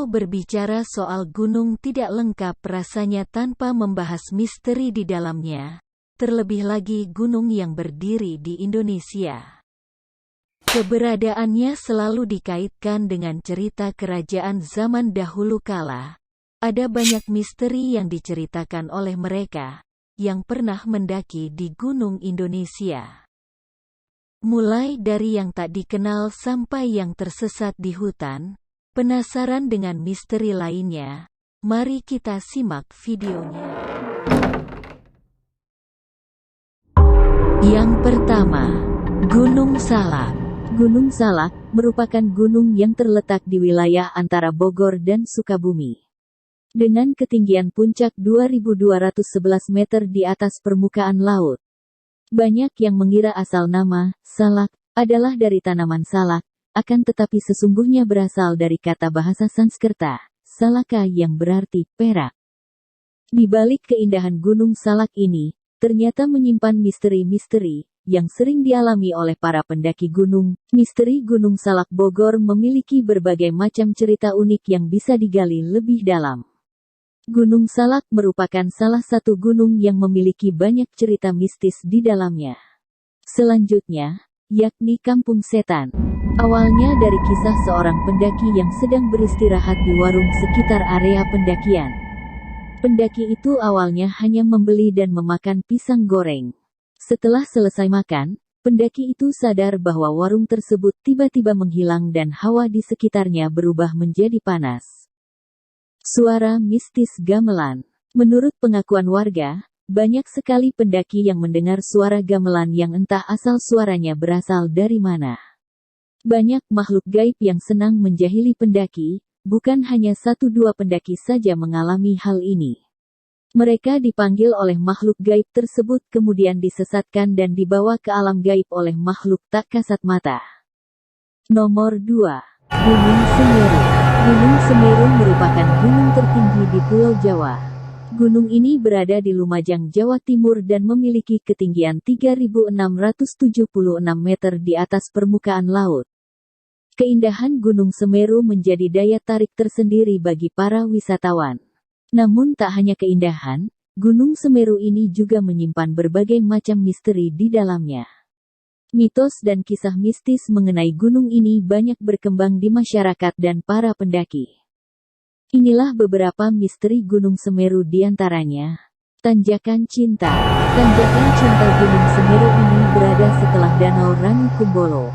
Kalau berbicara soal gunung tidak lengkap rasanya tanpa membahas misteri di dalamnya, terlebih lagi gunung yang berdiri di Indonesia. Keberadaannya selalu dikaitkan dengan cerita kerajaan zaman dahulu kala. Ada banyak misteri yang diceritakan oleh mereka yang pernah mendaki di gunung Indonesia. Mulai dari yang tak dikenal sampai yang tersesat di hutan. Penasaran dengan misteri lainnya? Mari kita simak videonya. Yang pertama, Gunung Salak. Gunung Salak merupakan gunung yang terletak di wilayah antara Bogor dan Sukabumi. Dengan ketinggian puncak 2.211 meter di atas permukaan laut. Banyak yang mengira asal nama salak adalah dari tanaman salak. Akan tetapi sesungguhnya berasal dari kata bahasa Sanskerta, salaka yang berarti perak. Di balik keindahan Gunung Salak ini, ternyata menyimpan misteri-misteri yang sering dialami oleh para pendaki gunung. Misteri Gunung Salak Bogor memiliki berbagai macam cerita unik yang bisa digali lebih dalam. Gunung Salak merupakan salah satu gunung yang memiliki banyak cerita mistis di dalamnya. Selanjutnya, yakni Kampung Setan. Awalnya dari kisah seorang pendaki yang sedang beristirahat di warung sekitar area pendakian. Pendaki itu awalnya hanya membeli dan memakan pisang goreng. Setelah selesai makan, pendaki itu sadar bahwa warung tersebut tiba-tiba menghilang dan hawa di sekitarnya berubah menjadi panas. Suara mistis gamelan. Menurut pengakuan warga, banyak sekali pendaki yang mendengar suara gamelan yang entah asal suaranya berasal dari mana. Banyak makhluk gaib yang senang menjahili pendaki, bukan hanya 1-2 pendaki saja mengalami hal ini. Mereka dipanggil oleh makhluk gaib tersebut kemudian disesatkan dan dibawa ke alam gaib oleh makhluk tak kasat mata. Nomor 2. Gunung Semeru. Gunung Semeru merupakan gunung tertinggi di Pulau Jawa. Gunung ini berada di Lumajang, Jawa Timur dan memiliki ketinggian 3.676 meter di atas permukaan laut. Keindahan Gunung Semeru menjadi daya tarik tersendiri bagi para wisatawan. Namun tak hanya keindahan, Gunung Semeru ini juga menyimpan berbagai macam misteri di dalamnya. Mitos dan kisah mistis mengenai gunung ini banyak berkembang di masyarakat dan para pendaki. Inilah beberapa misteri Gunung Semeru di antaranya. Tanjakan Cinta. Tanjakan Cinta Gunung Semeru ini berada setelah Danau Ranu Kumbolo.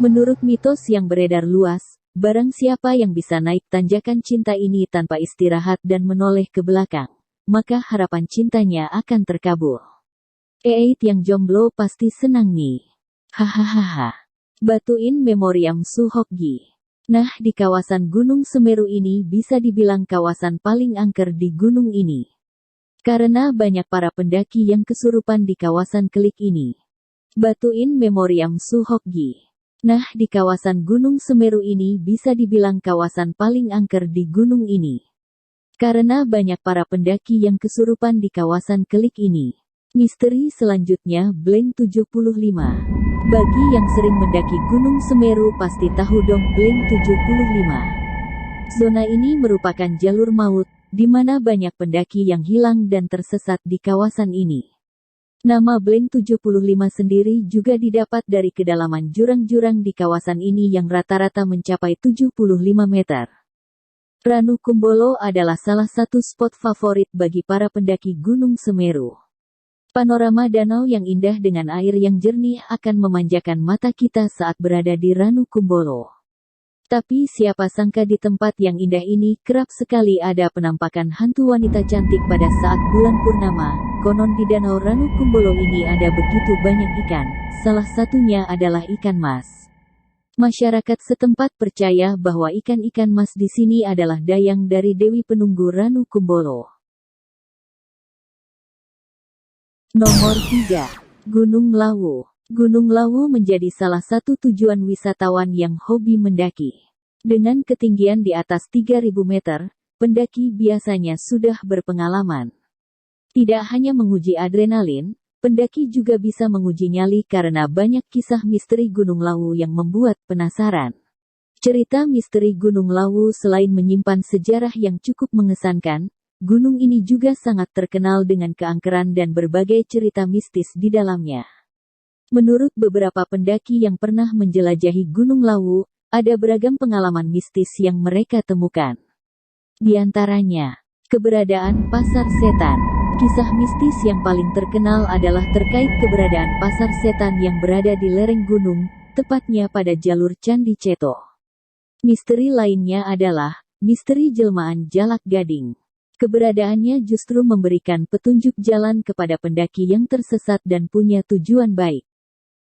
Menurut mitos yang beredar luas, barang siapa yang bisa naik tanjakan cinta ini tanpa istirahat dan menoleh ke belakang, maka harapan cintanya akan terkabul. Yang jomblo pasti senang nih. Hahaha. Batuin Memoriam Suhokgi. Nah, di kawasan Gunung Semeru ini bisa dibilang kawasan paling angker di gunung ini. Karena banyak para pendaki yang kesurupan di kawasan Kelik ini. Batuin Memoriam Suhokgi. Nah, di kawasan Gunung Semeru ini bisa dibilang kawasan paling angker di gunung ini. Karena banyak para pendaki yang kesurupan di kawasan Kelik ini. Misteri selanjutnya Blank 75. Bagi yang sering mendaki Gunung Semeru pasti tahu dong Blank 75. Zona ini merupakan jalur maut, di mana banyak pendaki yang hilang dan tersesat di kawasan ini. Nama Blank 75 sendiri juga didapat dari kedalaman jurang-jurang di kawasan ini yang rata-rata mencapai 75 meter. Ranu Kumbolo adalah salah satu spot favorit bagi para pendaki Gunung Semeru. Panorama danau yang indah dengan air yang jernih akan memanjakan mata kita saat berada di Ranu Kumbolo. Tapi siapa sangka di tempat yang indah ini kerap sekali ada penampakan hantu wanita cantik pada saat bulan purnama. Konon di Danau Ranu Kumbolo ini ada begitu banyak ikan, salah satunya adalah ikan mas. Masyarakat setempat percaya bahwa ikan-ikan mas di sini adalah dayang dari Dewi Penunggu Ranu Kumbolo. Nomor 3. Gunung Lawu. Gunung Lawu menjadi salah satu tujuan wisatawan yang hobi mendaki. Dengan ketinggian di atas 3.000 meter, pendaki biasanya sudah berpengalaman. Tidak hanya menguji adrenalin, pendaki juga bisa menguji nyali karena banyak kisah misteri Gunung Lawu yang membuat penasaran. Cerita misteri Gunung Lawu selain menyimpan sejarah yang cukup mengesankan, gunung ini juga sangat terkenal dengan keangkeran dan berbagai cerita mistis di dalamnya. Menurut beberapa pendaki yang pernah menjelajahi Gunung Lawu, ada beragam pengalaman mistis yang mereka temukan. Di antaranya, keberadaan pasar setan. Kisah mistis yang paling terkenal adalah terkait keberadaan pasar setan yang berada di lereng gunung, tepatnya pada jalur Candi Ceto. Misteri lainnya adalah misteri jelmaan Jalak Gading. Keberadaannya justru memberikan petunjuk jalan kepada pendaki yang tersesat dan punya tujuan baik.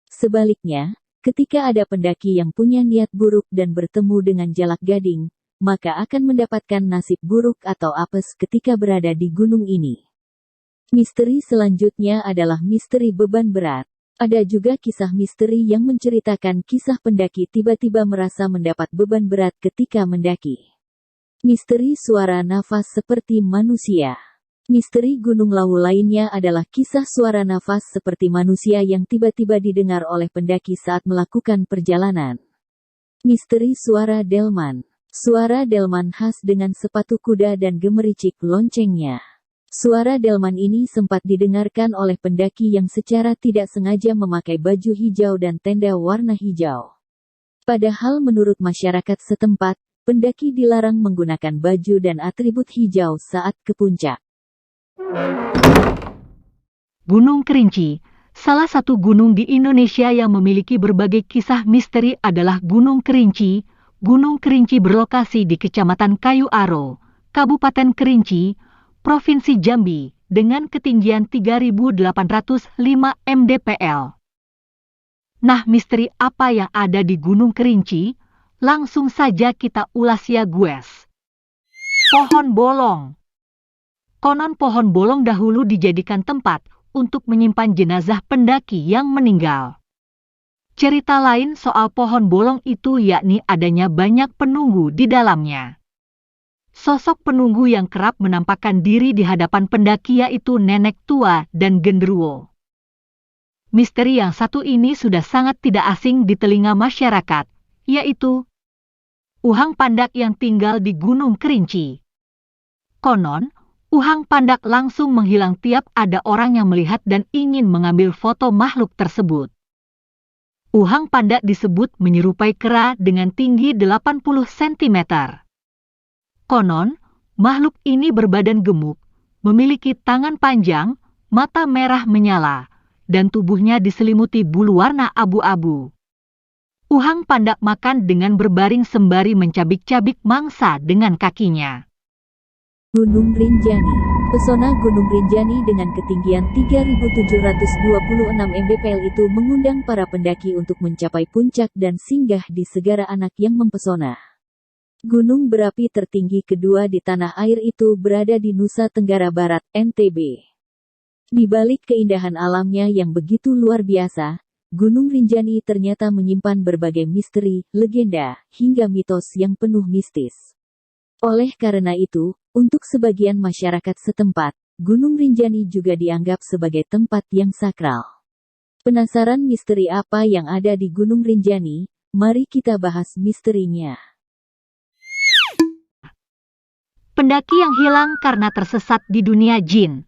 Sebaliknya, ketika ada pendaki yang punya niat buruk dan bertemu dengan Jalak Gading, maka akan mendapatkan nasib buruk atau apes ketika berada di gunung ini. Misteri selanjutnya adalah misteri beban berat. Ada juga kisah misteri yang menceritakan kisah pendaki tiba-tiba merasa mendapat beban berat ketika mendaki. Misteri suara nafas seperti manusia. Misteri Gunung Lawu lainnya adalah kisah suara nafas seperti manusia yang tiba-tiba didengar oleh pendaki saat melakukan perjalanan. Misteri suara delman. Suara delman khas dengan sepatu kuda dan gemericik loncengnya. Suara delman ini sempat didengarkan oleh pendaki yang secara tidak sengaja memakai baju hijau dan tenda warna hijau. Padahal menurut masyarakat setempat, pendaki dilarang menggunakan baju dan atribut hijau saat ke puncak. Gunung Kerinci, salah satu gunung di Indonesia yang memiliki berbagai kisah misteri adalah Gunung Kerinci. Gunung Kerinci berlokasi di Kecamatan Kayu Aro, Kabupaten Kerinci, Provinsi Jambi, dengan ketinggian 3.805 mdpl. Nah, misteri apa yang ada di Gunung Kerinci? Langsung saja kita ulas ya guys. Pohon bolong. Konon pohon bolong dahulu dijadikan tempat untuk menyimpan jenazah pendaki yang meninggal. Cerita lain soal pohon bolong itu yakni adanya banyak penunggu di dalamnya. Sosok penunggu yang kerap menampakkan diri di hadapan pendaki yaitu nenek tua dan genderuwo. Misteri yang satu ini sudah sangat tidak asing di telinga masyarakat, yaitu Uhang Pandak yang tinggal di Gunung Kerinci. Konon, Uhang Pandak langsung menghilang tiap ada orang yang melihat dan ingin mengambil foto makhluk tersebut. Uhang Pandak disebut menyerupai kera dengan tinggi 80 cm. Konon, makhluk ini berbadan gemuk, memiliki tangan panjang, mata merah menyala, dan tubuhnya diselimuti bulu warna abu-abu. Uhang Pandak makan dengan berbaring sembari mencabik-cabik mangsa dengan kakinya. Gunung Rinjani. Pesona Gunung Rinjani dengan ketinggian 3.726 mdpl itu mengundang para pendaki untuk mencapai puncak dan singgah di Segara Anak yang mempesona. Gunung berapi tertinggi kedua di tanah air itu berada di Nusa Tenggara Barat, NTB. Di balik keindahan alamnya yang begitu luar biasa, Gunung Rinjani ternyata menyimpan berbagai misteri, legenda, hingga mitos yang penuh mistis. Oleh karena itu, untuk sebagian masyarakat setempat, Gunung Rinjani juga dianggap sebagai tempat yang sakral. Penasaran misteri apa yang ada di Gunung Rinjani? Mari kita bahas misterinya. Pendaki yang hilang karena tersesat di dunia jin.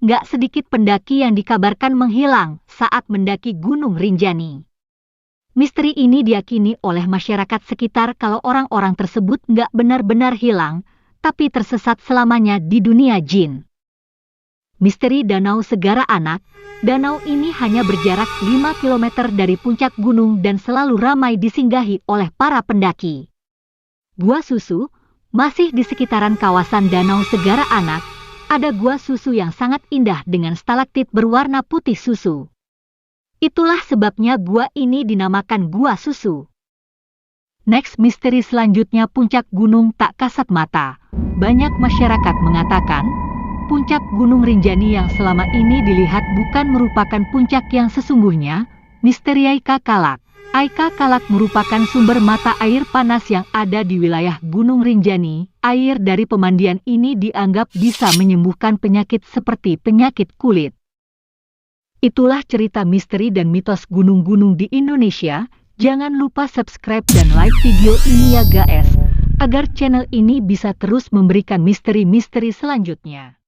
Nggak sedikit pendaki yang dikabarkan menghilang saat mendaki Gunung Rinjani. Misteri ini diyakini oleh masyarakat sekitar kalau orang-orang tersebut nggak benar-benar hilang, tapi tersesat selamanya di dunia jin. Misteri Danau Segara Anak. Danau ini hanya berjarak 5 km dari puncak gunung dan selalu ramai disinggahi oleh para pendaki. Gua Susu. Masih di sekitaran kawasan Danau Segara Anak, ada gua susu yang sangat indah dengan stalaktit berwarna putih susu. Itulah sebabnya gua ini dinamakan Gua Susu. Next, misteri selanjutnya puncak gunung tak kasat mata. Banyak masyarakat mengatakan, puncak Gunung Rinjani yang selama ini dilihat bukan merupakan puncak yang sesungguhnya, misteri Aika Kalak. Aika Kalak merupakan sumber mata air panas yang ada di wilayah Gunung Rinjani. Air dari pemandian ini dianggap bisa menyembuhkan penyakit seperti penyakit kulit. Itulah cerita misteri dan mitos gunung-gunung di Indonesia. Jangan lupa subscribe dan like video ini ya guys, agar channel ini bisa terus memberikan misteri-misteri selanjutnya.